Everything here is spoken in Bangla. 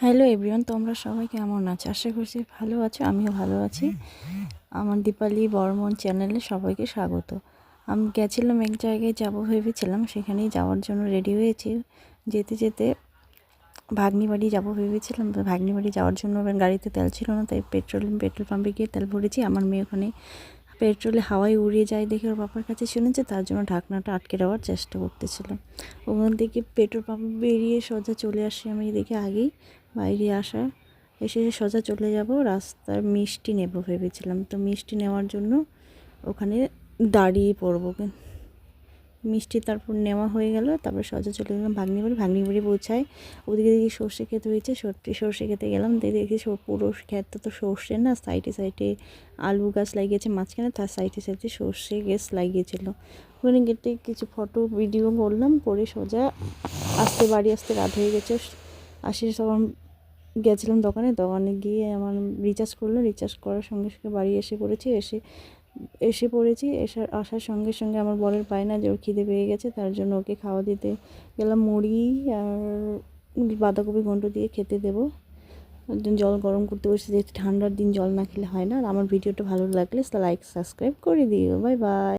হ্যালো এভরিওয়ান, তোমরা সবাই কেমন আছো? আশা করছি ভালো আছো, আমিও ভালো আছি। আমার দীপালি বর্মন চ্যানেলে সবাইকে স্বাগত। আমি গেছিলাম এক জায়গায় যাব ভেবেছিলাম, সেখানেই যাওয়ার জন্য রেডি হয়েছি। যেতে যেতে ভাগ্নি বাড়ি যাবো ভেবেছিলাম, তো ভাগ্নি বাড়ি যাওয়ার জন্য গাড়িতে তেল ছিল না, তাই পেট্রোল পাম্পে গিয়ে তেল ভরেছি। আমার মেয়ে ওখানে পেট্রোলে হাওয়ায় উড়িয়ে যায় দেখে ওর বাবার কাছে শুনেছে, তার জন্য ঢাকনাটা আটকে দেওয়ার চেষ্টা করতেছিল। ওখান থেকে পেট্রোল পাম্প বেরিয়ে সোজা চলে আসি আমি এদিকে আগেই বাইরে এসে সোজা চলে যাব রাস্তার মিষ্টি নেব ভেবেছিলাম। তো মিষ্টি নেওয়ার জন্য ওখানে দাঁড়িয়ে পড়বো। মিষ্টি তারপর নেওয়া হয়ে গেল, তারপর সোজা চলে গেলাম ভাগ্নি বাড়ি পৌঁছায়। ওদিকে দেখি সর্ষে ক্ষেত হয়েছে, সর্ষে খেতে গেলাম। দেখি পুরো ক্ষেতটা তো সর্ষে না, সাইডে সাইডে আলু গাছ লাগিয়েছে, মাঝখানে তার সাইডে সাইডে সর্ষে গাছ লাগিয়েছিল। ওখানে গেটে কিছু ফটো ভিডিও করলাম, করে সোজা বাড়ি আসতে রাত হয়ে গেছে। তখন গেছিলাম দোকানে গিয়ে আমার রিচার্জ রিচার্জ করার সঙ্গে সঙ্গে বাড়ি আসার সঙ্গে সঙ্গে আমার বরের বায়না যে ওর খিদে পেয়ে গেছে, তার জন্য ওকে খাওয়া দিতে গেলাম। মুড়ি আর বাঁধাকপি ঘন্ট দিয়ে খেতে দেবো। একদিন জল গরম করতে বসে, যে ঠান্ডার দিন জল না খেলে হয় না। আর আমার ভিডিওটা ভালো লাগলে লাইক সাবস্ক্রাইব করে দিও। Bye bye.